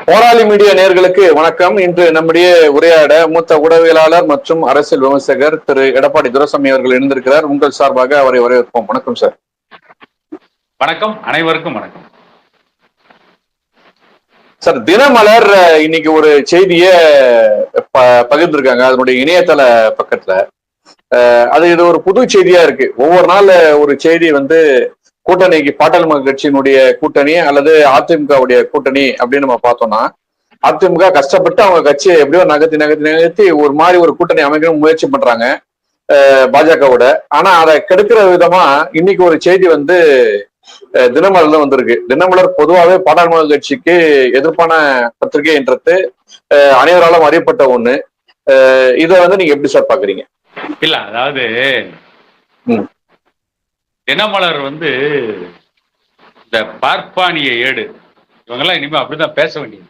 போராளி மீடியா நேயர்களுக்கு வணக்கம். இன்று நம்முடைய உரையாட மூத்த ஊடகவியலாளர் மற்றும் அரசியல் விமர்சகர் திரு எடப்பாடி துரைசாமி அவர்கள் இணைந்திருக்கிறார். உங்கள் சார்பாக அவரை வரவேற்போம். வணக்கம் சார். வணக்கம், அனைவருக்கும் வணக்கம் சார். தினமலர் இன்னைக்கு ஒரு செய்திய பகிர்ந்திருக்காங்க அதனுடைய இணையதள பக்கத்துல. இது ஒரு புது செய்தியா இருக்கு. ஒவ்வொரு நாள் ஒரு செய்தி கூட்டணிக்கு பாட்டாளி மக்கள் கட்சியினுடைய கூட்டணி அல்லது அதிமுகவுடைய கூட்டணி அப்படின்னு நம்ம பார்த்தோம்னா, அதிமுக கஷ்டப்பட்டு அவங்க கட்சியை எப்படியோ நகர்த்தி ஒரு மாதிரி ஒரு கூட்டணி அமைக்கணும் முயற்சி பண்றாங்க பாஜகவோட. ஆனா அதை கெடுக்கிற விதமா இன்னைக்கு ஒரு செய்தி தினமலர்ல வந்திருக்கு. தினமலர் பொதுவாகவே பாட்டாளி மக்கள் கட்சிக்கு எதிர்ப்பான பத்திரிகைன்றது அனைவராலும் அறியப்பட்ட ஒண்ணு. இதை நீங்க எப்படி சார் பாக்குறீங்க? இல்ல, அதாவது தினமலர் இந்த பார்ப்பானிய ஏடு இவங்கெல்லாம் இனிமே அப்படிதான் பேச வேண்டியது.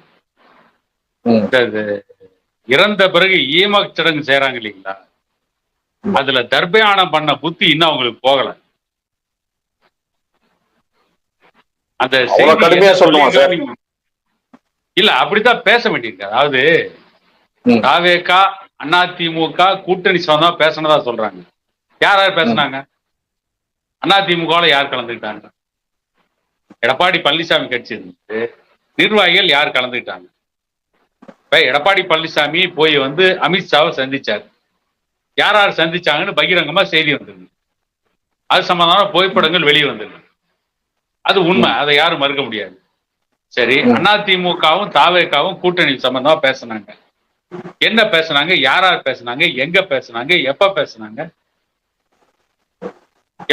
இறந்த பிறகு ஈமக் சடங்கு செய்யறாங்க இல்லைங்களா, அதுல தர்பயானம் பண்ண புத்தி இன்னும் அவங்களுக்கு போகல. அந்த இல்ல அப்படித்தான் பேச வேண்டியிருக்கு. அதாவது தாவேகா அதிமுக கூட்டணி சொன்னா பேசினதா சொல்றாங்க. யார் யார் பேசினாங்க? அதிமுக யார் கலந்துக்கிட்டாங்க? எடப்பாடி பழனிசாமி கட்சி நிர்வாகிகள் யார் கலந்துக்கிட்டாங்க? எடப்பாடி பழனிசாமி போய் அமித்ஷாவை சந்திச்சார். யார் யார் சந்திச்சாங்கன்னு பகிரங்கமா செய்தி வந்தது. அது சம்பந்தமான புகைப்படங்கள் வெளியே வந்தது. அது உண்மை, அதை யாரும் மறுக்க முடியாது. சரி, அதிமுகவும் தாவேகாவும் கூட்டணி சம்பந்தமா பேசினாங்க. என்ன பேசினாங்க? யார் யார் பேசினாங்க? எங்க பேசினாங்க? எப்ப பேசினாங்க?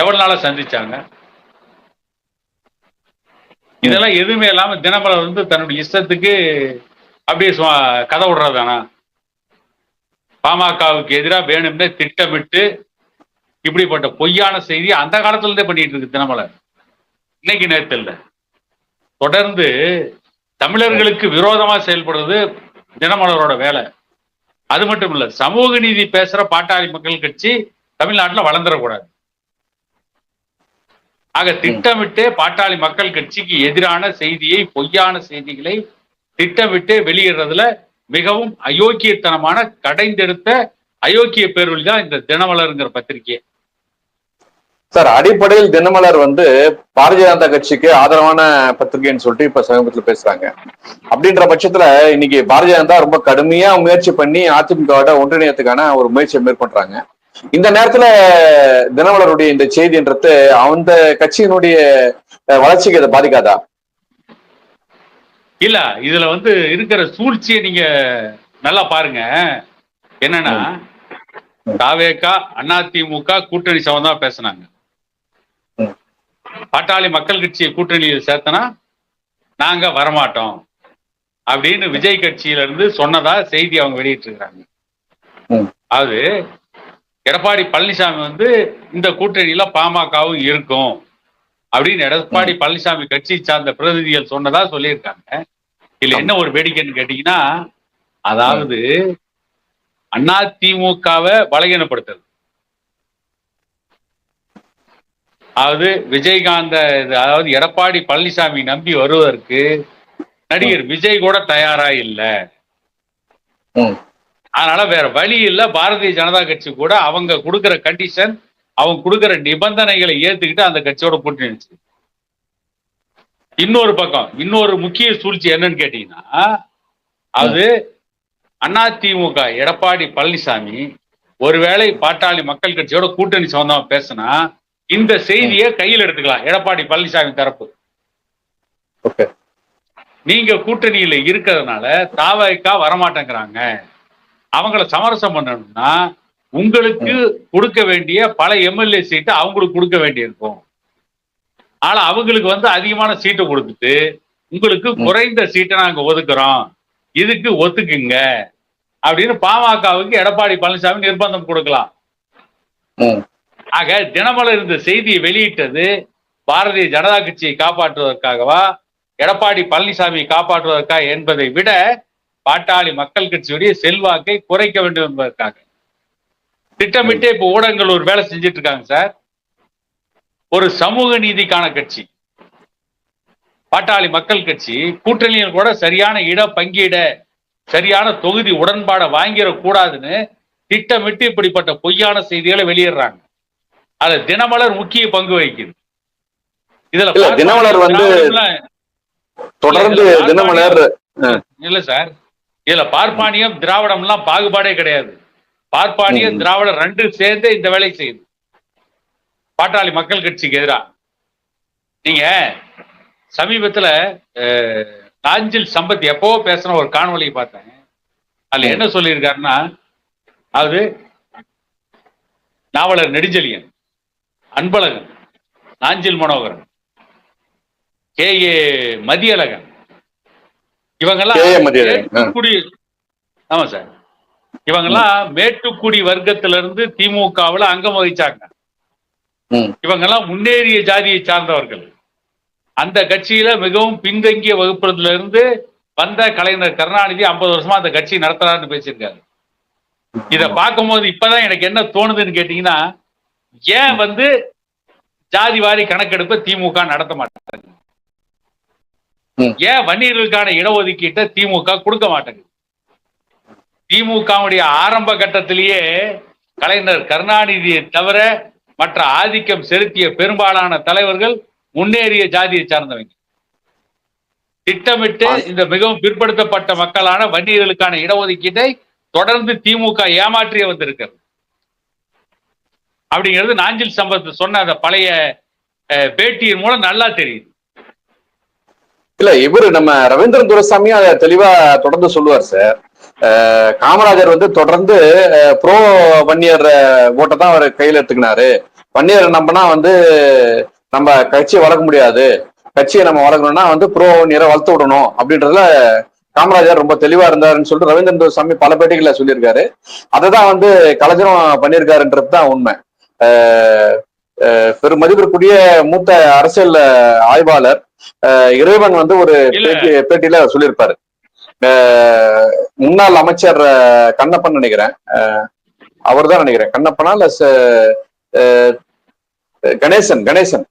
எவ்வளவு நாளா சந்திச்சாங்க? இதெல்லாம் எதுவுமே இல்லாம தினமலர் தன்னுடைய இஷ்டத்துக்கு அப்படியே கதை விடுறதானா? பாமகவுக்கு எதிராக வேணும்னே திட்டமிட்டு இப்படிப்பட்ட பொய்யான செய்தி அந்த காலத்துல இருந்தே பண்ணிட்டு இருக்கு தினமலர். இன்னைக்கு நேரத்தில் இல்ல, தொடர்ந்து தமிழர்களுக்கு விரோதமா செயல்படுறது தினமலரோட வேலை. அது மட்டும் இல்ல, சமூக நீதி பேசுற பாட்டாளி மக்கள் கட்சி தமிழ்நாட்டில் வளர்ந்துடக்கூடாது. ஆக திட்டமிட்டு பாட்டாளி மக்கள் கட்சிக்கு எதிரான செய்தியை, பொய்யான செய்திகளை திட்டமிட்டு வெளியிடுறதுல மிகவும் அயோக்கியத்தனமான கடைந்தெடுத்த அயோக்கிய பேர்வழி தான் இந்த தினமலருங்கிற பத்திரிகை. சார், அடிப்படையில் தினமலர் பாரதிய ஜனதா கட்சிக்கு ஆதரவான பத்திரிகைன்னு சொல்லிட்டு இப்ப சமீபத்துல பேசுறாங்க. அப்படின்ற பட்சத்துல இன்னைக்கு பாரதிய ஜனதா ரொம்ப கடுமையா முயற்சி பண்ணி அதிமுகவோட ஒன்றிணையத்துக்கான ஒரு முயற்சியை மேற்கொள்றாங்க. இந்த நேரத்துல தினமலருடைய இந்த செய்தின்றது அந்த கட்சியினுடைய வளர்ச்சிக்கு அதை பாதிக்காதா? இல்ல, இதுல இருக்கிற சூழ்ச்சியை நீங்க நல்லா பாருங்க. என்னன்னா, தாவேகா அதிமுக கூட்டணி சம்பந்தமா பேசினாங்க. பாட்டாளி மக்கள் கட்சியை கூட்டணியில் சேர்த்தனா நாங்க வரமாட்டோம் அப்படின்னு விஜய் கட்சியில இருந்து சொன்னதா செய்தி அவங்க வெளியிட்டு இருக்காங்க. அது எடப்பாடி பழனிசாமி இந்த கூட்டணியில பாமகவும் இருக்கும் அப்படின்னு எடப்பாடி பழனிசாமி கட்சியை சார்ந்த பிரதிநிதிகள் சொன்னதா சொல்லியிருக்காங்க. இதுல என்ன ஒரு வேடிக்கைன்னு கேட்டீங்கன்னா, அதாவது அதிமுகவை பலகீனப்படுத்துறது. அதாவது விஜயகாந்த, அதாவது எடப்பாடி பழனிசாமி நம்பி வருவதற்கு நடிகர் விஜய் கூட தயாரா இல்லை. அதனால வேற வழி இல்ல, பாரதிய ஜனதா கட்சி கூட அவங்க கொடுக்கிற கண்டிஷன், அவங்க கொடுக்கிற நிபந்தனைகளை ஏத்துக்கிட்டு அந்த கட்சியோட கூட்டணி. இன்னொரு பக்கம் இன்னொரு முக்கிய சூழ்ச்சி என்னன்னு கேட்டீங்கன்னா, அது அதிமுக எடப்பாடி பழனிசாமி ஒருவேளை பாட்டாளி மக்கள் கட்சியோட கூட்டணி சம்பந்தமா பேசினா இந்த செய்தியை கையில் எடுத்துக்கலாம் எடப்பாடி பழனிசாமி தரப்பு. நீங்க கூட்டணியில இருக்கிறதுனால தாவேகா வரமாட்டேங்கிறாங்க, அவங்கள சமரசம் பண்ணணும்னா உங்களுக்கு கொடுக்க வேண்டிய பல எம்எல்ஏ சீட்டு அவங்களுக்கு கொடுக்க வேண்டியிருக்கும். ஆனா அவங்களுக்கு அதிகமான சீட்டை கொடுத்துட்டு உங்களுக்கு குறைந்த சீட்டை நாங்க ஒதுக்குறோம், இதுக்கு ஒத்துக்குங்க அப்படின்னு பாமகவுக்கு எடப்பாடி பழனிசாமி நிர்பந்தம் கொடுக்கலாம். ஆக தினமலர் இந்த செய்தியை வெளியிட்டது பாரதிய ஜனதா கட்சியை காப்பாற்றுவதற்காகவா, எடப்பாடி பழனிசாமியை காப்பாற்றுவதற்காக என்பதை விட பாட்டாளி மக்கள் கட்சியுடைய செல்வாக்கை குறைக்க வேண்டும் என்பதற்காக திட்டமிட்டு இப்ப ஊடகங்கள் ஒரு வேலை செஞ்சிட்டு இருக்காங்க சார். ஒரு சமூக நீதிக்கான கட்சி, பாட்டாளி மக்கள் கட்சி கூட்டணியில் கூட சரியான இட பங்கீட சரியான தொகுதி உடன்பாடை வாங்கிடக்கூடாதுன்னு திட்டமிட்டு இப்படிப்பட்ட பொய்யான செய்திகளை வெளியிடுறாங்க. அது தினமலர் முக்கிய பங்கு வகிக்குது. இதுல தினமலர் வந்து தொடர்ந்து தினமலர் இல்ல சார், இதுல பார்ப்பானியம் திராவிடம் எல்லாம் பாகுபாடே கிடையாது. பார்ப்பானியம் திராவிடம் ரெண்டு சேர்ந்து இந்த வேலை செய்யுது பாட்டாளி மக்கள் கட்சிக்கு எதிராக. நீங்க சமீபத்துல நாஞ்சில் சம்பத் எப்போ பேசின ஒரு காணொலியை பார்த்தேன். அதுல என்ன சொல்லியிருக்காருன்னா, அது நாவலர் நெடுஞ்செழியன், அன்பழகன், நாஞ்சில் மனோகரன், KA மதியழகன் இவங்கெல்லாம் மேட்டுக்குடி, ஆமா சார், இவங்கெல்லாம் மேட்டுக்குடி வர்க்கத்திலிருந்து திமுகவில் அங்கம் வகிச்சாங்க. இவங்கெல்லாம் முன்னேறிய ஜாதியை சார்ந்தவர்கள். அந்த கட்சியில மிகவும் பின்தங்கிய வகுப்புல இருந்து வந்த கலைஞர் கருணாநிதி 50 வருஷமா அந்த கட்சி நடத்துறாருன்னு பேசியிருக்காரு. இத பார்க்கும்போது இப்பதான் எனக்கு என்ன தோணுதுன்னு கேட்டீங்கன்னா, ஏன் வந்து ஜாதி வாரி கணக்கெடுப்பை திமுக நடத்த மாட்டாங்க? ஏன் வன்னியர்களுக்கான இடஒதுக்கீட்டை திமுக கொடுக்க மாட்டேங்குது? திமுகவுடைய ஆரம்ப கட்டத்திலேயே கலைஞர் கருணாநிதியை தவிர மற்ற ஆதிக்கம் செலுத்திய பெரும்பாலான தலைவர்கள் முன்னேறிய ஜாதியை சார்ந்தவங்க. திட்டமிட்டு இந்த மிகவும் பிற்படுத்தப்பட்ட மக்களான வன்னியர்களுக்கான இடஒதுக்கீட்டை தொடர்ந்து திமுக ஏமாற்றிய வந்திருக்கிறது. அப்படிங்கிறது நாஞ்சில் சம்பத் சொன்ன அந்த பழைய பேட்டியின் மூலம் நல்லா தெரியுது. இல்ல, இவரு நம்ம ரவீந்திரன் துரைசாமி அதை தெளிவா தொடர்ந்து சொல்லுவார் சார். காமராஜர் வந்து தொடர்ந்து ப்ரோ வன்னியர் ஓட்டை தான் அவர் கையில எடுத்துக்கினாரு. வன்னியர் நம்பினா வந்து நம்ம கட்சியை வளர்க்க முடியாது, கட்சியை நம்ம வளர்க்கணும்னா வந்து ப்ரோ வன்னியரை வளர்த்து விடணும் அப்படின்றதுல காமராஜர் ரொம்ப தெளிவா இருந்தாருன்னு சொல்லிட்டு ரவீந்திரன் துரைசாமி பல பேட்டிகளை சொல்லியிருக்காரு. அதைதான் வந்து கலைஞரும் பண்ணியிருக்காருன்றது தான் உண்மை. பெரும் மதிப்பிற்குரிய மூத்த அரசியல் ஆய்வாளர் இறைவன் வந்து ஒரு பேட்டியில சொல்லியிருப்பாரு. முன்னாள் அமைச்சர் கண்ணப்பன் நினைக்கிறேன், அவர் தான் நினைக்கிறேன், கண்ணப்பனா இல்ல கணேசன்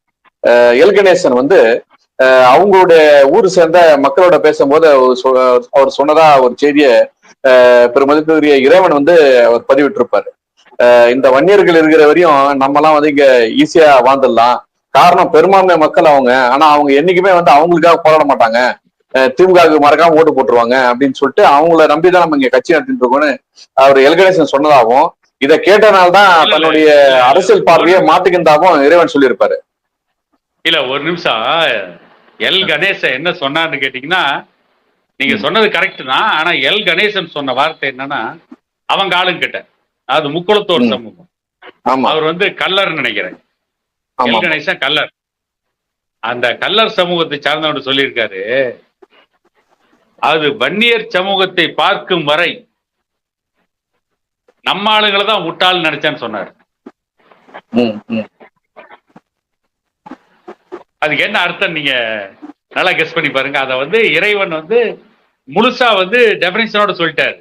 எல் கணேசன் வந்து அவங்களுடைய ஊர் சேர்ந்த மக்களோட பேசும்போது அவர் சொன்னதா ஒரு செய்தியை பெருமதிப்புக்குரிய இறைவன் வந்து அவர் பதிவிட்டிருப்பாரு. இந்த வன்னியர்கள் இருக்கிற வரையும் நம்மலாம் வந்து இங்க ஈஸியா வாழ்ந்துடலாம், காரணம் பெரும்பான்மை மக்கள் அவங்க, ஆனா அவங்க என்னைக்குமே வந்து அவங்களுக்காக போராட மாட்டாங்க, திமுகவுக்கு மறக்காம ஓட்டு போட்டுருவாங்க அப்படின்னு சொல்லிட்டு அவங்கள நம்பிதான் நம்ம இங்க கட்சி நடத்திட்டு இருக்கோம்னு அவர் எல் கணேசன் சொன்னதாகவும், இதை கேட்டனால்தான் தன்னுடைய அரசியல் பார்வையை மாட்டுகின்றாகவும் இறைவன் சொல்லியிருப்பாரு. இல்ல ஒரு நிமிஷம், எல் கணேசன் என்ன சொன்னான்னு கேட்டீங்கன்னா, நீங்க சொன்னது கரெக்ட் தான். ஆனா எல் கணேசன் சொன்ன வார்த்தை என்னன்னா, அவங்க ஆளுங்கிட்ட, அது முக்குளத்தோர் சமூகம், அவர் வந்து கல்லர் நினைக்கிறேன், எல் கணேசன் கல்லர், அந்த கல்லர் சமூகத்தை சார்ந்தவன் சொல்லியிருக்காரு, அது வன்னியர் சமூகத்தை பார்க்கும் வரை நம்ம ஆளுங்களை தான் முட்டாள் நினைச்சேன்னு சொன்னார். அதுக்கு என்ன அர்த்தம் நீங்க நல்லா கெஸ் பண்ணி பாருங்க. அத வந்து இறைவன் வந்து முழுசா வந்து டெபினிஷனோட சொல்லிட்டாரு.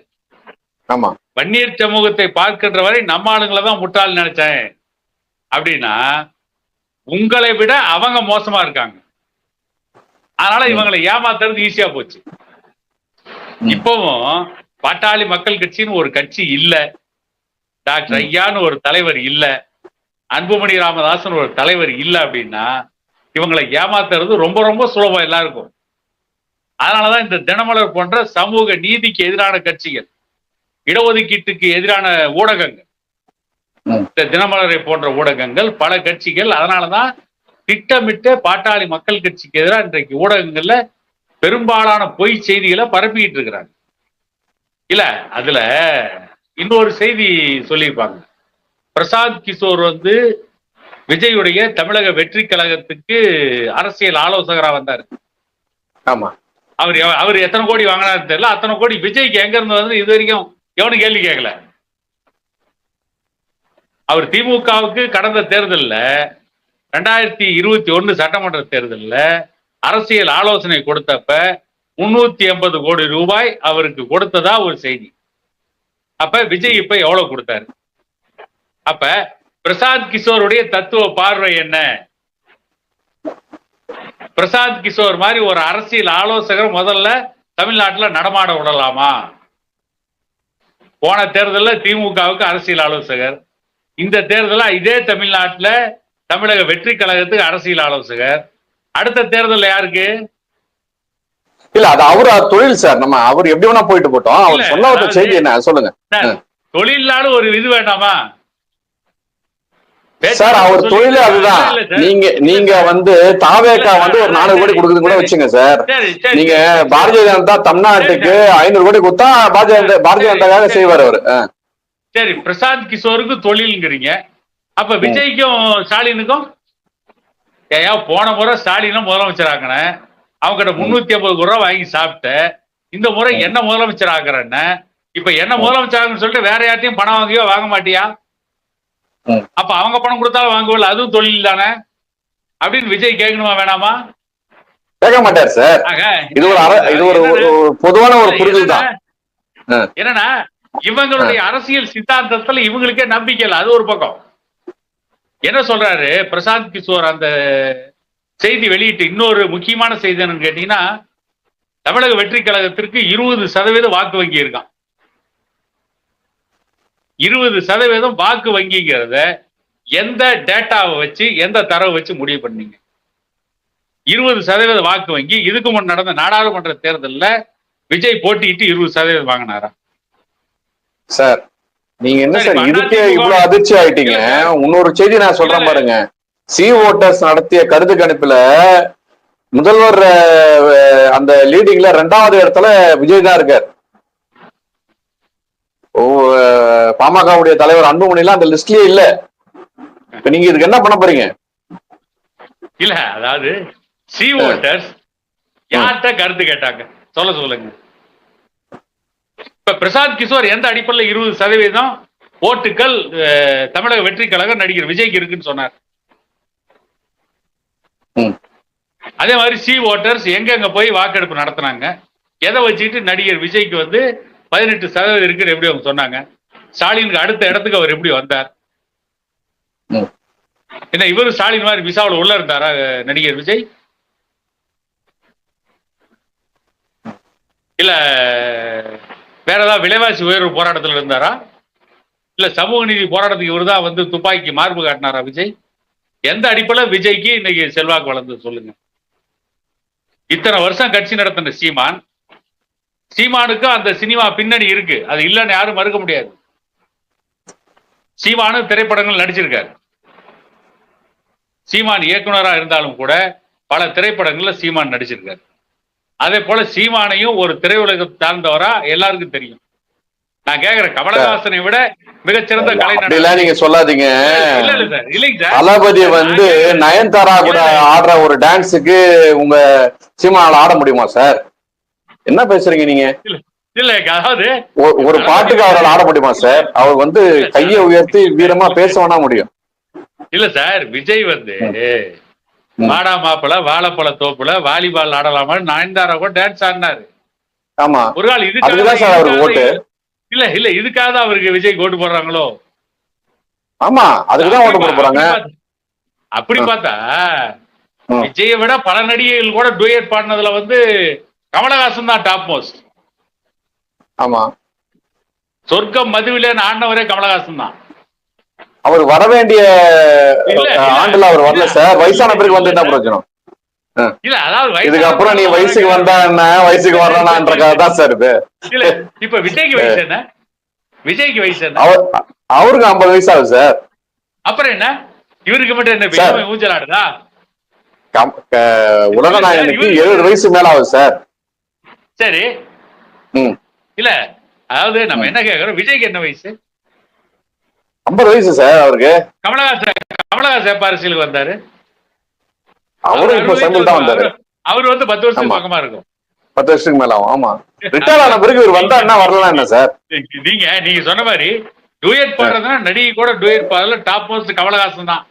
ஆமா, வன்னியர் சமூகத்தை பார்க்கின்ற வரை நம்ம ஆளுங்களை தான் முட்டாள் நினைச்சேன் அப்படின்னா, உங்களை விட அவங்க மோசமா இருக்காங்க, அதனால இவங்களை ஏமாத்துறது ஈஸியா போச்சு. இப்பவும் பாட்டாளி மக்கள் கட்சின்னு ஒரு கட்சி இல்ல, டாக்டர் ஐயான்னு ஒரு தலைவர் இல்ல, அன்புமணி ராமதாசன் ஒரு தலைவர் இல்ல அப்படின்னா இவங்களை ஏமாத்துறது ரொம்ப ரொம்ப சுலபம் எல்லாருக்கும். அதனாலதான் இந்த தினமலர் போன்ற சமூக நீதிக்கு எதிரான கட்சிகள், இடஒதுக்கீட்டுக்கு எதிரான ஊடகங்கள், இந்த தினமலரை போன்ற ஊடகங்கள், பல கட்சிகள் அதனாலதான் திட்டமிட்டு பாட்டாளி மக்கள் கட்சிக்கு எதிராக இன்றைக்கு ஊடகங்கள்ல பெரும்பாலான பொய் செய்திகளை பரப்பிக்கிட்டு இருக்கிறாங்க. இல்ல, அதுல இன்னொரு செய்தி சொல்லியிருப்பாங்க, பிரசாந்த் கிஷோர் வந்து விஜயுடைய தமிழக வெற்றி கழகத்துக்கு அரசியல் ஆலோசகரா வந்தாரு. ஆமா, அவர் எத்தனை கோடி வாங்கினாரு தெரியல, அத்தனை கோடி விஜய்க்கு எங்க இருந்து வந்து இது வரைக்கும் எவனும் கேள்வி கேட்கல. அவர் திமுகவுக்கு கடந்த தேர்தலில் 2021 சட்டமன்ற தேர்தலில் அரசியல் ஆலோசனை கொடுத்தப்ப 380 கோடி ரூபாய் அவருக்கு கொடுத்ததா ஒரு செய்தி. அப்ப விஜய் இப்ப எவ்வளவு கொடுத்தாரு? அப்ப பிரசாந்த் கிஷோருடைய தத்துவ பார்வை என்ன? பிரசாந்த் கிஷோர் மாதிரி ஒரு அரசியல் ஆலோசகர் முதல்ல தமிழ்நாட்டுல நடமாட விடலாமா? போன தேர்தலில் திமுகவுக்கு அரசியல் ஆலோசகர், இந்த தேர்தலில் இதே தமிழ்நாட்டுல தமிழக வெற்றி கழகத்துக்கு அரசியல் ஆலோசகர், அடுத்த தேர்தல் யாருக்கு? இல்ல அது அவரு தொழில் சார். நம்ம அவர் எப்படி வேணா போயிட்டு போட்டோம். அவர் சொன்ன ஒரு செய்தி என்ன சொல்லுங்க. தொழிலாளர் ஒரு இது வேண்டாமா சார்? அவர் தொழிலே அதுதான். நீங்க வந்து தாவேகா வந்து ஒரு 400 கோடி கொடுக்குது கூட வச்சுங்க சார். நீங்க பாரதிய ஜனதா தமிழ்நாட்டுக்கு 500 கோடி கொடுத்தா பாரதிய ஜனதாக்காக செய்வார் அவரு. சரி, பிரசாந்த் கிஷோருக்கு தொழில்ங்கிறீங்க, அப்ப விஜய்க்கும் ஸ்டாலினுக்கும் ஏயா போன முறை ஸ்டாலினும் முதலமைச்சர் ஆக்கினேன், அவங்க கிட்ட 350 கோடி ரூபாய் வாங்கி சாப்பிட்ட, இந்த முறை என்ன முதலமைச்சர் ஆக்குறேன்னு, இப்ப என்ன முதலமைச்சர் ஆகுன்னு சொல்லிட்டு வேற யார்ட்டையும் பணம் வாங்கியோ வாங்க மாட்டியா? அப்ப அவங்க பணம் கொடுத்தாலும் வாங்குவல, அதுவும் தொழில் தானே அப்படின்னு விஜய் கேட்கணுமா வேணாமா? கேட்க மாட்டார் சார். இது ஒரு பொதுவான ஒரு புரிதல் தான். என்னன்னா இவங்களுடைய அரசியல் சித்தாந்தத்துல இவங்களுக்கே நம்பிக்கை இல்லை. அது ஒரு பக்கம். என்ன சொல்றாரு பிரசாந்த் கிஷோர் அந்த செய்தி வெளியிட்டு இன்னொரு முக்கியமான செய்தி என்னன்னு கேட்டீங்கன்னா, தமிழக வெற்றி கழகத்திற்கு 20% வாக்கு வங்கி இருக்கான். 20% வாக்கு வங்கிங்கிறத எந்த டேட்டாவை வச்சு எந்த தரவை வச்சு முடிவு பண்ணீங்க? 20% வாக்கு வங்கி இதுக்கு முன் நடந்த நாடாளுமன்ற தேர்தலில் விஜய் போட்டியிட்டு 20% வாங்கினாரா? சார் நீங்க என்ன சார் இதுக்கே இவ்வளவு அதிர்ச்சி ஆயிட்டீங்க? இன்னொரு செய்தி நான் சொல்றேன் பாருங்க. சி ஓட்டர்ஸ் நடத்திய கருத்து கணிப்புல முதல்வர் அந்த லீடிங்ல 2வது இடத்துல விஜய் தான் இருக்கார். பாமகவுடைய தலைவர் அன்புமணிலாம் அந்த லிஸ்ட்லயே இல்ல. இப்ப நீங்க இதுக்கு என்ன பண்ண போறீங்க? இல்ல அதாவது சி ஓட்டர்ஸ் யார்கிட்ட கருத்து கேட்டாங்க சொல்லுங்க. இப்ப பிரசாந்த் கிஷோர் எந்த அடிப்படையில் 20% ஓட்டுகள் தமிழக வெற்றி கழகம் நடிகர் விஜய்க்கு இருக்குன்னு சொன்னார். அதே மாதிரி சி ஓட்டர்ஸ் எங்க போய் வாக்கெடுப்பு நடத்தினாங்க, எதை வச்சுட்டு நடிகர் விஜய்க்கு வந்து 18% இருக்குன்னு எப்படி அவங்க சொன்னாங்க? ஸ்டாலினுக்கு அடுத்த இடத்துக்கு அவர் எப்படி வந்தார்? என்ன இவரு ஸ்டாலின் மாதிரி விசாவில் உள்ள இருந்தாரா நடிகர் விஜய்? இல்ல வேற ஏதாவது விலைவாசி உயர்வு போராட்டத்தில் இருந்தாரா? இல்ல சமூக நீதி போராட்டத்துக்கு இவர் தான் வந்து துப்பாக்கி மார்பு காட்டினாரா விஜய்? எந்த அடிப்படையில் விஜய்க்கு இன்னைக்கு செல்வாக்கு வளர்ந்து சொல்லுங்க? இத்தனை வருஷம் கட்சி நடத்தின சீமானுக்கு அந்த சினிமா பின்னணி இருக்கு, அது இல்லைன்னு யாரும் மறுக்க முடியாது. சீமானு திரைப்படங்கள் நடிச்சிருக்காரு. சீமான் இயக்குனரா இருந்தாலும் கூட பல திரைப்படங்கள்ல சீமான் நடிச்சிருக்காரு. அதே போல சீமானையும் ஒரு திரையுலகம் சார்ந்தவரா எல்லாருக்கும் தெரியும். நான் கேக்குறேன், கமலஹாசனை விட மிகச்சிறந்த கலை நீங்க சொல்லாதீங்க. தளபதி வந்து நயன்தாரா கூட ஆடுற ஒரு டான்ஸுக்கு உங்க சீமானால ஆட முடியுமா சார்? என்ன பேசுறீங்க நீங்க? இல்ல அதாவது ஒரு பாட்டுக்கு அவரால் ஆட முடியுமா சார்? அவர் வந்து கையை உயர்த்தி வீரமா பேச வேணா முடியும். இல்ல சார், விஜய் வந்து மாடா மாப்பிள வாழைப்பழ தோப்புல வாலிபால் ஆடலாமா நயன்தாரா கூட டான்ஸ் ஆடினாரு. ஆமா, ஒரு நாள் இதுக்காக சார் அவருக்கு ஓட்டு. இல்ல இதுக்காக தான் அவருக்கு விஜய் ஓட்டு போடுறாங்களோ? ஆமா, அதுக்குதான் ஓட்டு போட போறாங்க. அப்படி பார்த்தா விஜயை விட பல நடிகைகள் கூட டூயட் பாடினதுல வந்து கமலஹாசன் தான் டாப் மோஸ்ட். ஆமா, சொர்க்கம் மதுவிலே ஆடினவரே கமலஹாசன் தான். அவர் வர வேண்டிய ஆண்டுல அவர் வரல சார். வயசான பிறகு வந்து என்ன பிரயோஜனம்? இல்ல அதாவது இதுக்கப்புறம் நீ வயசுக்கு வந்தா என்ன, வயசுக்கு வரலான்றதான் சார் இது. இல்ல இப்ப விஜய்க்கு வயசு என்ன? விஜய்க்கு வயசு என்ன? அவருக்கு 50 வயசு ஆகுது சார். அப்புறம் என்ன இவருக்கு மட்டும் என்ன ஊஞ்சல் ஆடுதா? உலக நாயகனுக்கு 70 வயசு மேல ஆகுது சார். சரி, இல்ல அதாவது நம்ம என்ன கேக்குறோம், விஜய்க்கு என்ன வயசு? 50 வயசு சார் அவருக்கு. கமலஹாசன் எப்ப அரசியலுக்கு வந்தாரு? அவரு இப்ப சைக்கிள் தான் வந்தாரு. அவரு வந்து 10 வருஷத்துக்கு பக்கமா இருக்கும். 10 வருஷத்துக்கு மேல ஆகும். ஆமா, ரிட்டையர் ஆன பிறகு இவர் வந்தா என்ன வரலாம் என்ன சார்? நீங்க சொன்ன மாதிரி டூயட் பாடுறதுன்னா நடிகை கூட டூயட் பாடல டாப் மோஸ்ட் கமலஹாசன் தான்.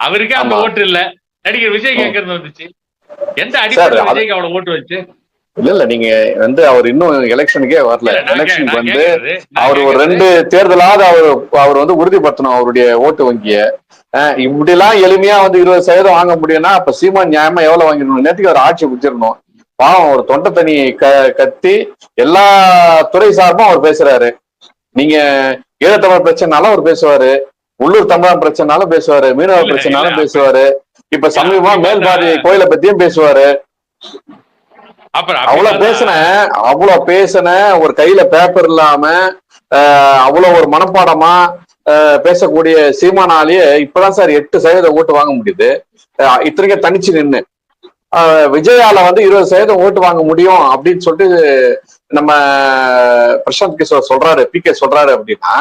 அவருக்கே அந்த ஓட்டு இல்ல, நடிகர் விஜய் கேட்கறது வந்துச்சு. எந்த அடிப்படையில் விஜய்க்கு அவ்வளவு ஓட்டு வச்சு? இல்ல நீங்க வந்து அவர் இன்னும் எலெக்ஷனுக்கே வரல. இல்ல எலெக்ஷனுக்கு நான் வந்து கேக்குறது அவர் ஒரு 2 தேர்தலாவது அவர் வந்து உறுதிப்படுத்தணும் அவருடைய ஓட்டு வங்கிய. இப்படி எல்லாம் எளிமையா வந்து 20% வாங்க முடியும்னா அப்ப சீமான் நியாயமா எவ்வளவு வாங்கிடணும்? நேற்றுக்கு அவர் ஆட்சி பிடிச்சிடணும். பாவம் ஒரு தொண்டை தண்ணி கத்தி எல்லா துறை சார்பும் அவர் பேசுறாரு. நீங்க ஈழத்தமிழ் பிரச்சனைனாலும் அவர் பேசுவாரு, உள்ளூர் தமிழர் பிரச்சனைனாலும் பேசுவாரு, மீனவர் பிரச்சனைனாலும் பேசுவாரு, இப்ப சமீபமா மேல்பாதி கோயிலை பத்தியும் பேசுவாரு. அவ்வளவு பேசின ஒரு கையில பேப்பர் இல்லாம அவ்வளவு ஒரு மனப்பாடமா பேசக்கூடிய சீமானாலேயே இப்பதான் சார் 8% ஓட்டு வாங்க முடியுது. இத்தனைக்கு தனிச்சு நின்று விஜயால வந்து 20% ஓட்டு வாங்க முடியும் அப்படின்னு சொல்லிட்டு நம்ம பிரசாந்த் கிஷோர் சொல்றாரு, PK சொல்றாரு அப்படின்னா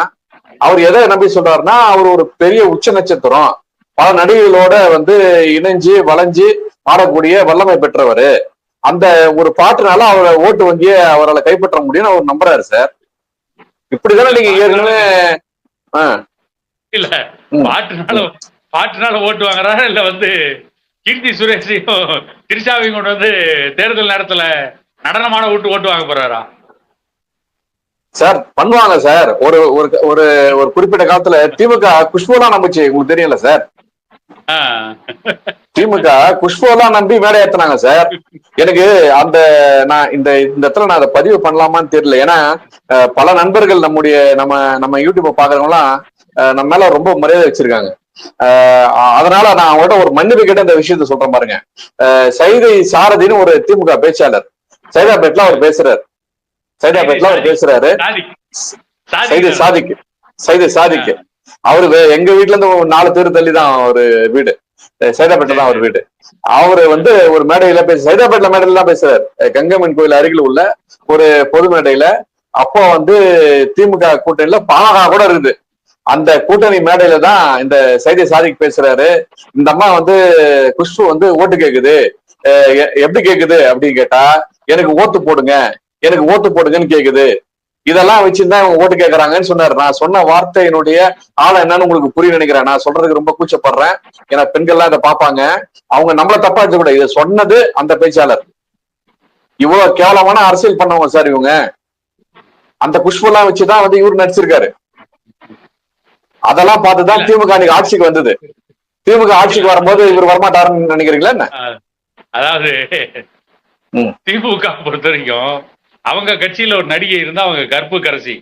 அவர் எதை நம்பி சொல்றாருன்னா அவர் ஒரு பெரிய உச்ச நட்சத்திரம், பல நடிகைகளோட வந்து இணைஞ்சு வளைஞ்சு ஆடக்கூடிய வல்லமை பெற்றவர், அந்த ஒரு பாட்டுனால அவரை ஓட்டு வங்கிய அவரால் கைப்பற்ற முடியும்னு அவர் நம்புறாரு சார். இப்படிதானே நீங்க ஏற்கனவே இல்ல பாட்டுனால ஓட்டு வாங்குறாரா இல்ல வந்து கீர்த்தி சுரேஷையும் திரிஷாவையும் கொண்டு வந்து தேர்தல் நேரத்துல நடனமான ஓட்டு வாங்க போறாரா? சார் பண்ணுவாங்க சார். ஒரு ஒரு ஒரு குறிப்பிட்ட காலத்துல திமுக குஷ்புலாம் நம்பிச்சு, உங்களுக்கு தெரியல சார். திமுக குஷ்புலாம் நம்பி மேடை ஏத்தினாங்க சார். எனக்கு அந்த நான் இந்த இடத்துல நான் அதை பதிவு பண்ணலாமான்னு தெரியல. ஏன்னா பல நண்பர்கள் நம்ம யூடியூப் பாக்குறவங்க எல்லாம் நம்ம மேல ரொம்ப மரியாதை வச்சிருக்காங்க. அதனால நான் அவங்கள்ட்ட ஒரு மன்னிப்பு கேட்ட இந்த விஷயத்த சொல்றேன் பாருங்க. சைதை சாரதின்னு ஒரு திமுக பேச்சாளர் சைதாப்பேட்ல அவர் பேசுறாரு. சைதை சாதிக்கு அவரு எங்க வீட்டுல இருந்து 4 தெரு தள்ளி தான் ஒரு வீடு, சைதாப்பேட்டில தான் அவர் வீடு. அவரு வந்து ஒரு மேடையில சைதாப்பேட்டில மேடையில தான் பேசுறாரு, கங்கம்மன் கோயில் அருகில் உள்ள ஒரு பொது மேடையில. அப்போ வந்து திமுக கூட்டணியில பாமக கூட இருக்குது. அந்த கூட்டணி மேடையில தான் இந்த சைதை சாதிக்கு பேசுறாரு. இந்த அம்மா வந்து குஷ்பு வந்து ஓட்டு கேக்குது, எப்படி கேக்குது அப்படின்னு கேட்டா எனக்கு ஓட்டு போடுங்கன்னு கேக்குது, இதெல்லாம் வச்சுதான் அவங்க ஓட்டு கேட்கறாங்கன்னு சொன்னாரு. நான் சொன்ன வார்த்தையினுடைய ஆளை என்னன்னு உங்களுக்கு புரிய நினைக்கிறேன். நான் சொல்றதுக்கு ரொம்ப கூச்சப்படுறேன், ஏன்னா பெண்கள்லாம் இதை பார்ப்பாங்க, அவங்க நம்மள தப்பா இருக்க கூட. இதை சொன்னது அந்த பேச்சாளர். இவ்வளவு கேவலமான அரசியல் பண்ணவங்க சார் இவங்க. அந்த குஷ்பெல்லாம் வச்சுதான் வந்து இவரு நடிச்சிருக்காரு. அதெல்லாம் பார்த்துதான் திமுக ஆட்சிக்கு வந்தது. திமுக ஆட்சிக்கு வரும்போது இவர் வரமாட்டாருன்னு நினைக்கிறீங்களா என்ன? அதாவது திமுக பொறுத்த வரைக்கும் அவங்க கட்சியில ஒரு நடிகை இருந்தா அவங்க கற்பு கரசி,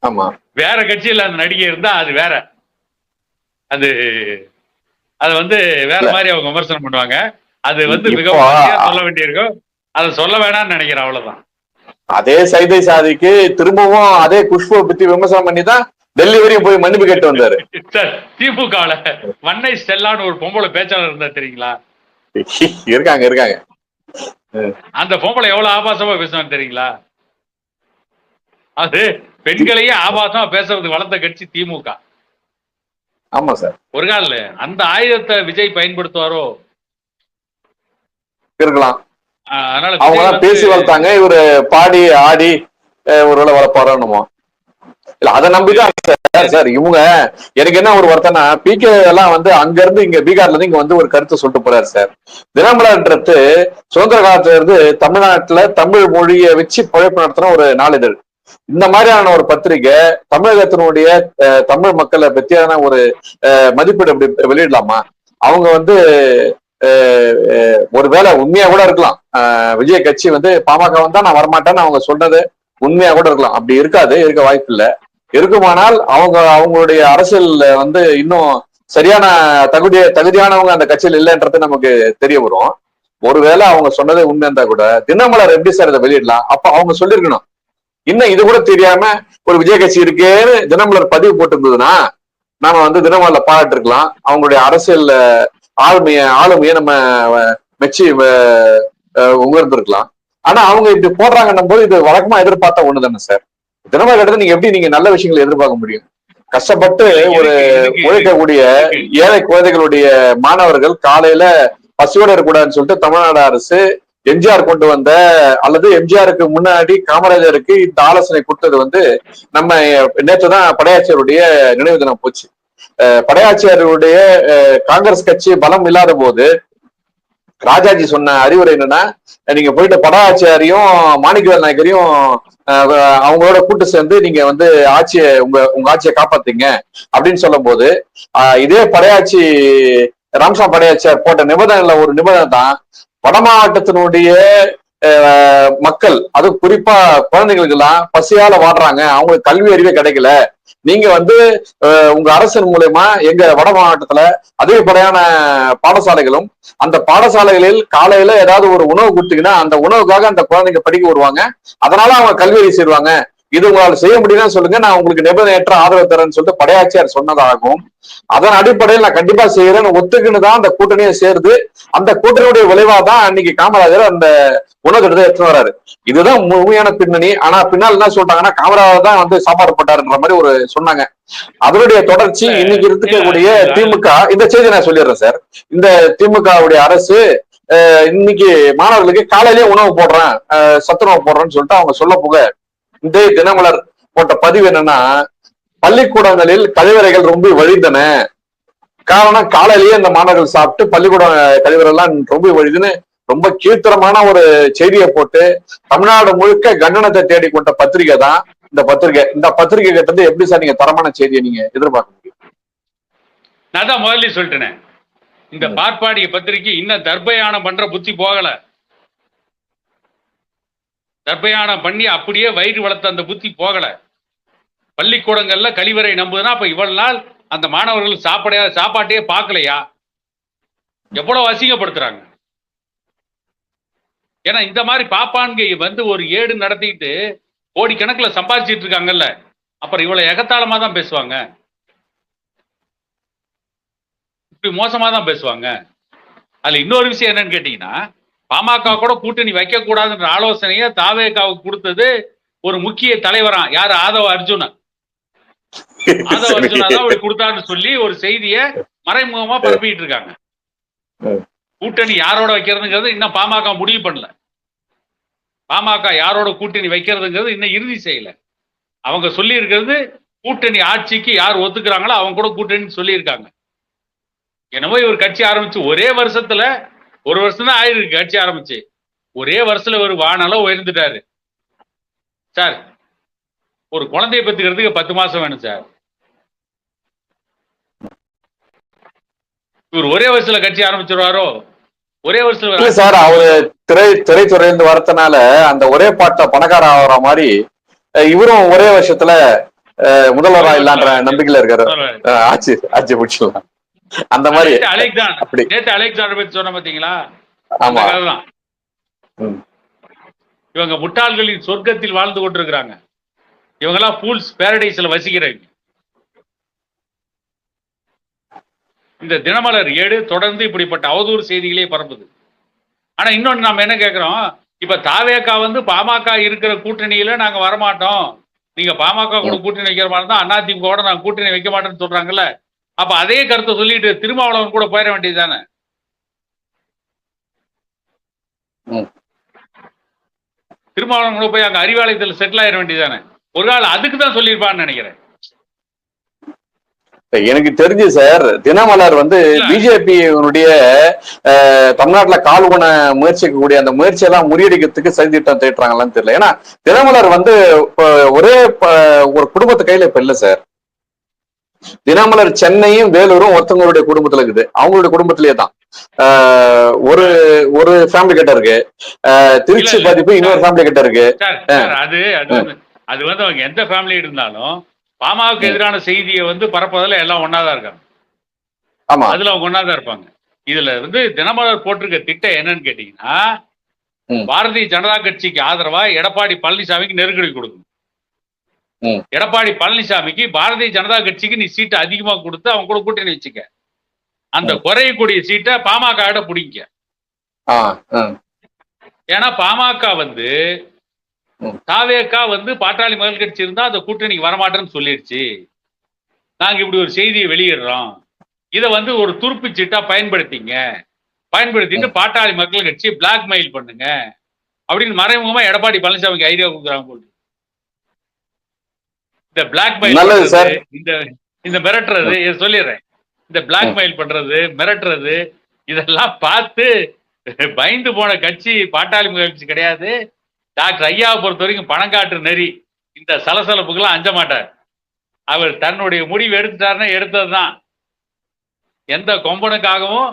ஆமா, வேற கட்சியில அந்த நடிகை இருந்தா அது வேற, அது வந்து வேற மாதிரி அவங்க விமர்சனம் பண்ணுவாங்க. அது வந்து மிகவும் சொல்ல வேண்டியிருக்கும், அதை சொல்ல வேணாம்னு நினைக்கிறேன், அவ்வளவுதான். அதே சைதை சாதிக்கு திரும்பவும் அதே குஷ்புவை பத்தி விமர்சனம் பண்ணிதான் டெல்லி வரையும் போய் மன்னிப்பு கேட்டு வந்தாரு. திமுகல வண்ணை ஸ்டெல்லான்னு ஒரு பொம்பளை பேச்சாளர் இருந்தா தெரியுங்களா? இருக்காங்க. அந்த பொம்பளை எவ்வளவு ஆபாசமா பேசுவான்னு தெரியுங்களா? அது பெண்களையே ஆபாசமா பேசுறது வளர்த்த கட்சி திமுக. ஆமா சார். ஒரு கால அந்த ஆயுதத்தை விஜய் பயன்படுத்துவாரோ இருக்கலாம். அதனால அவங்க பேசி வளர்த்தாங்க, இவரு பாடி ஆடி ஒருவேளை வளர்ப்பாரோன்னுமோ இல்ல, அதை நம்பிதான் சார் இவங்க. எனக்கு என்ன ஒரு வருத்தம்னா, PK எல்லாம் வந்து அங்க இருந்து இங்க பீகார்ல இருந்து இங்க வந்து ஒரு கருத்து சொல்லிட்டு போறாரு சார். தினமலர்ன்றது சுதந்திர காலத்துல இருந்து தமிழ்நாட்டுல தமிழ் மொழியை வச்சு பழைப்பு நடத்தின ஒரு நாளிதழ். இந்த மாதிரியான ஒரு பத்திரிகை தமிழகத்தினுடைய தமிழ் மக்களை பத்தியான ஒரு மதிப்பீடு அப்படி வெளியிடலாமா? அவங்க வந்து ஒருவேளை உண்மையா கூட இருக்கலாம், விஜய் கட்சி வந்து பாமக வந்தா நான் வரமாட்டேன்னு அவங்க சொன்னது உண்மையா கூட இருக்கலாம். அப்படி இருக்காது, இருக்க வாய்ப்பு இல்லை. இருக்குமானால் அவங்களுடைய அரசியல் வந்து இன்னும் சரியான தகுதியானவங்க அந்த கட்சியில் இல்லைன்றது நமக்கு தெரிய வரும். ஒருவேளை அவங்க சொன்னதே உண்மை இருந்தா கூட தினமலர் எப்படி சார் இதை வெளியிடலாம்? அப்ப அவங்க சொல்லிருக்கணும், இன்னும் இது கூட தெரியாம ஒரு விஜய் கட்சி இருக்கேன்னு தினமலர் பதிவு போட்டிருந்ததுன்னா நாம வந்து தினமலர்ல பாராட்டு இருக்கலாம், அவங்களுடைய அரசியல் ஆளுமையை நம்ம மெச்சி உணர்ந்திருக்கலாம். ஆனா அவங்க இப்படி போடுறாங்கன்னும் போது இது வழக்கமா எதிர்பார்த்தா ஒண்ணு தானே சார். தினமலர் எடுத்து நீங்க நல்ல விஷயங்களை எதிர்பார்க்க முடியும்? கஷ்டப்பட்டு ஒரு உழைக்கக்கூடிய ஏழை குழந்தைகளுடைய மாணவர்கள் காலையில பசியோட இருக்கக்கூடாதுன்னு சொல்லிட்டு தமிழ்நாடு அரசு எம்ஜிஆர் கொண்டு வந்த அல்லது எம்ஜிஆருக்கு முன்னாடி காமராஜருக்கு இந்த ஆலோசனை கொடுத்தது வந்து நம்ம நேற்றுதான் படையாச்சியருடைய நினைவு தினம் போச்சு. படையாச்சியருடைய காங்கிரஸ் கட்சி பலம் இல்லாத போது ராஜாஜி சொன்ன அறிவுரை என்னன்னா, நீங்க போயிட்டு பட ஆட்சியாரையும் மாணிக்கவேல் நாயக்கரையும் அவங்களோட கூட்டு சேர்ந்து நீங்க வந்து ஆட்சியை உங்க ஆட்சியை காப்பாத்தீங்க அப்படின்னு சொல்லும் போது, இதே படையாட்சி ராம்சாம் படையாச்சியார் போட்ட நிபந்தனைல ஒரு நிபந்தனை தான், வட மாவட்டத்தினுடைய மக்கள், அது குறிப்பா குழந்தைகளுக்கு எல்லாம் பசியால வாடுறாங்க, அவங்களுக்கு கல்வி அறிவே கிடைக்கல, நீங்க வந்து உங்க அரசின் மூலயமா எங்க வட மாவட்டத்துல அதிகப்படியான பாடசாலைகளும், அந்த பாடசாலைகளில் காலையில ஏதாவது ஒரு உணவு கொடுத்தீங்கன்னா அந்த உணவுக்காக அந்த குழந்தைங்க படிக்க வருவாங்க, அதனால அவங்க கல்வி அறிவு செய்வாங்க, இது உங்களால் செய்ய முடியும்னு சொல்லுங்க, நான் உங்களுக்கு நிபந்தனையற்ற ஆதரவு தரேன்னு சொல்லிட்டு படையாச்சியார் சொன்னதாகும். அதன் அடிப்படையில் நான் கண்டிப்பா செய்யறேன்னு ஒத்துக்குன்னு தான் அந்த கூட்டணியை சேருது. அந்த கூட்டணியுடைய விளைவா தான் அன்னைக்கு காமராஜர் அந்த உணவு திட்டத்தை எடுத்துன்னு வராரு. இதுதான் முழுமையான பின்னணி. ஆனா பின்னால் என்ன சொல்றாங்கன்னா, காமராஜர் தான் வந்து சாப்பாடு போட்டாருன்ற மாதிரி ஒரு சொன்னாங்க. அதனுடைய தொடர்ச்சி இன்னைக்கு இருக்கக்கூடிய திமுக, இந்த செய்தி நான் சொல்லிடுறேன் சார். இந்த திமுகவுடைய அரசு இன்னைக்கு மாணவர்களுக்கு காலையிலேயே உணவு போடுறேன், சத்துணவு போடுறேன்னு சொல்லிட்டு அவங்க சொல்ல போக, இந்த தினமலர் போட்ட பதிவு என்னன்னா, பள்ளிக்கூடங்களில் கழிவறைகள் ரொம்ப வழிந்தன, காரணம் காலையிலேயே இந்த மாணவர்கள் சாப்பிட்டு பள்ளிக்கூட கழிவறை எல்லாம் ரொம்ப வழிதுன்னு ரொம்ப கீழ்த்தரமான ஒரு செய்தியை போட்டு தமிழ்நாடு முழுக்க கண்டனத்தை தேடி கொண்ட பத்திரிகை தான் இந்த பத்திரிகை. இந்த பத்திரிகை கிட்ட இருந்து எப்படி சார் நீங்க தரமான செய்தியை நீங்க எதிர்பார்க்க முடியும்? நான் தான் முதல்ல சொல்லிட்டேன், இந்த பார்ப்பாடிய பத்திரிகை இன்னும் தர்பயானம் பண்ற புத்தி போகல. தர்பயானம் பண்ணி அப்படியே வயிறு வளர்த்த அந்த புத்தி போகல. பள்ளிக்கூடங்கள்ல கழிவறை நம்புதுன்னா அப்ப இவ்வளவு நாள் அந்த மாணவர்கள் சாப்பாட்டையே பார்க்கலையா? எவ்வளவு அசிங்கப்படுத்துறாங்க. ஏன்னா இந்த மாதிரி பாப்பான்கை வந்து ஒரு ஏடு நடத்திட்டு கோடிக்கணக்கில் சம்பாதிச்சிட்டு இருக்காங்கல்ல, அப்புறம் இவ்வளவு எகத்தாளமா தான் பேசுவாங்க, இப்படி மோசமா தான் பேசுவாங்க. அதுல இன்னொரு விஷயம் என்னன்னு கேட்டீங்கன்னா, பாமக கூட கூட்டணி வைக்க கூடாதுன்ற ஆலோசனையை தாவேகாவுக்கு கொடுத்தது ஒரு முக்கிய தலைவரா, யாரு? ஆதவ அர்ஜுனா. ஆதவ அர்ஜுனா தான் அப்படி கொடுத்தான்னு சொல்லி ஒரு செய்தியை மறைமுகமா பரப்பிட்டு இருக்காங்க. கூட்டணி யாரோட வைக்கிறதுங்கிறது இன்னும் பாமக முடிவு பண்ணல. பாமக யாரோட கூட்டணி வைக்கிறதுங்கிறது இன்னும் இறுதி செய்யல. அவங்க சொல்லி இருக்கிறது கூட்டணி ஆட்சிக்கு யார் ஒத்துக்கிறாங்களோ அவங்க கூட கூட்டணி சொல்லி இருக்காங்க. எனவே இவர் கட்சி ஆரம்பிச்சு ஒரே வருஷத்துல, ஒரு வருஷம் தான் ஆயிருக்கு கட்சி ஆரம்பிச்சு, ஒரே வருஷத்துல ஒரு வானளவு உயர்ந்துட்டாரு சார். ஒரு குழந்தைய பெற்றுக்கிறதுக்கு 10 மாசம் வேணும் சார். இவர் ஒரே வருஷத்துல கட்சி ஆரம்பிச்சிருவாரோ? ஒரே வருஷத்துல சார் அவரு திரைத்துறையிலிருந்து வரதுனால அந்த ஒரே பாட்ட பணக்கார ஆகிற மாதிரி இவரும் ஒரே வருஷத்துல முதல்வரா இல்லான்ற நம்பிக்கையில இருக்காரு. ஆட்சி பிடிச்சிடலாம் அந்த மாதிரி. அலெக்சாண்டர் பத்தி சொன்ன பாத்தீங்களா? இவங்க முட்டாள்களின் சொர்க்கத்தில் வாழ்ந்து கொண்டிருக்கிறாங்க. இவங்க எல்லாம் ஃபூல்ஸ் பேரடைஸ்ல வசிக்கிறாங்க. இந்த தினமலர் ஏடு தொடர்ந்து இப்படிப்பட்ட அவதூறு செய்திகளே பரப்புது. ஆனா இன்னொன்னு நாம என்ன கேட்கிறோம், இப்ப தாவேகா வந்து பாமக இருக்கிற கூட்டணியில நாங்க வரமாட்டோம், நீங்க பாமக கூட கூட்டணி வைக்கிற மாதிரி தான் அதிமுக நாங்க கூட்டணி வைக்க மாட்டோம்னு சொல்றாங்கல்ல, அப்ப அதே கருத்தை சொல்லிட்டு திருமாவளவன் கூட போயிட வேண்டியதுதானே? திருமாவளவன் கூட போய் அங்க அறிவாலயத்தில் செட்டில் ஆயிட வேண்டியதுதானே? ஒரு கால அதுக்கு தான் சொல்லியிருப்பான்னு நினைக்கிறேன். எனக்கு தெரிஞ்சு சார், தினமலர் வந்து பிஜேபியினுடைய தமிழ்நாட்டுல கால் ஊன முயற்சிக்கக்கூடிய அந்த முயற்சியெல்லாம் முறியடிக்கிறதுக்கு சதி திட்டம் தேட்டுறாங்களான்னு தெரியல. ஏன்னா தினமலர் வந்து ஒரே ஒரு குடும்பத்து கையில இப்ப இல்ல சார். தினமலர் சென்னையும் வேலூரும் ஒருத்தவங்களுடைய குடும்பத்துல இருக்குது, அவங்களுடைய குடும்பத்திலேயே தான். ஒரு ஒரு ஃபேமிலி கிட்ட இருக்கு, திருச்சி பதிப்பு இன்னொரு ஃபேமிலி கிட்ட இருக்கு. அது வந்து அவங்க எந்த ஃபேமிலி இருந்தாலும் பாமகவுக்கு எதிரான செய்தியை வந்து பரப்பதில் எல்லாம் ஒன்னாதான் இருக்காங்க. ஆமா, அதுல அவங்க ஒன்னாதான் இருப்பாங்க. இதுல வந்து தினமலர் போட்டிருக்க திட்டம் என்னன்னு கேட்டீங்கன்னா, பாரதிய ஜனதா கட்சிக்கு ஆதரவா எடப்பாடி பழனிசாமிக்கு நெருக்கடி கொடுக்கணும். எடப்பாடி பழனிசாமிக்கு பாரதிய ஜனதா கட்சிக்கு நீ சீட்டை அதிகமா கொடுத்து அவங்க கூட கூட்டணி வச்சுக்க, அந்த குறையக்கூடிய சீட்டை பாமக பிடிங்க. ஏன்னா பாமக வந்து தாவேகா வந்து பாட்டாளி மக்கள் கட்சி இருந்தா அந்த கூட்டணிக்கு வரமாட்டேன்னு சொல்லிடுச்சு, நாங்க இப்படி ஒரு செய்தியை வெளியிடுறோம், இதை வந்து ஒரு துருப்பு சீட்டா பயன்படுத்திட்டு பாட்டாளி மக்கள் கட்சி பிளாக்மெயில் பண்ணுங்க அப்படின்னு மறைமுகமா எடப்பாடி பழனிசாமிக்கு ஐடியா கொடுக்குறாங்க போட்டு. இந்த பிளாக்மெயில், இந்த மிரட்டுறது சொல்லிடுறேன், இந்த பிளாக்மெயில் பண்றது மிரட்டுறது இதெல்லாம் பார்த்து பயந்து போன கட்சி பாட்டாளி கட்சி கிடையாது. டாக்டர் ஐயாவை பொறுத்த வரைக்கும் பணங்காட்டு நெறி, இந்த சலசலப்புக்கெல்லாம் அஞ்ச மாட்டார். அவர் தன்னுடைய முடிவு எடுத்துட்டாருன்னா எடுத்ததுதான். எந்த கொம்பனுக்காகவும்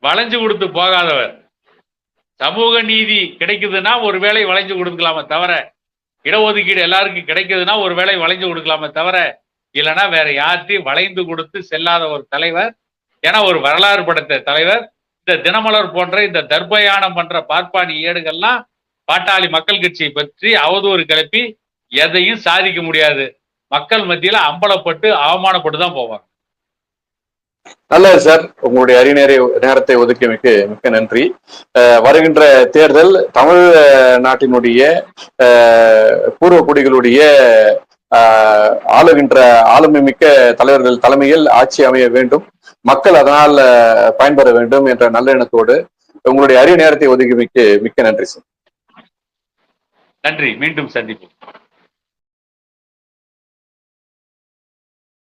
வளைஞ்சு கொடுத்து போகாதவர். சமூக நீதி கிடைக்குதுன்னா ஒரு வேளை வளைஞ்சு கொடுக்கலாமே தவிர, இடஒதுக்கீடு எல்லாருக்கும் கிடைக்குதுன்னா ஒரு வேளை வளைஞ்சு கொடுக்கலாமே தவிர, இல்லைன்னா வேற யார்ட்டையும் வளைந்து கொடுத்து செல்லாத ஒரு தலைவர். ஏன்னா ஒரு வரலாறு படைத்த தலைவர். இந்த தினமலர் போன்ற இந்த தர்பயானம் பண்ற பார்ப்பானி ஏடுகள்லாம் பாட்டாளி மக்கள் கட்சியை பற்றி அவதூறு கிளப்பி எதையும் சாதிக்க முடியாது. மக்கள் மத்தியில அம்பலப்பட்டு அவமானப்பட்டு தான் போவாங்க. நல்லது சார், உங்களுடைய நேரத்தை ஒதுக்கியமைக்கு மிக்க நன்றி. வருகின்ற தேர்தல் தமிழ் நாட்டினுடைய பூர்வ குடிகளுடைய ஆளுகின்ற ஆளுமை மிக்க தலைவர்கள் தலைமையில் ஆட்சி அமைய வேண்டும், மக்கள் அதனால் பயன்பெற வேண்டும் என்ற நல்ல எண்ணத்தோடு உங்களுடைய அரிய நேரத்தை ஒதுக்கியமைக்கு மிக்க நன்றி சார். நன்றி. மீண்டும் சந்திப்போம்.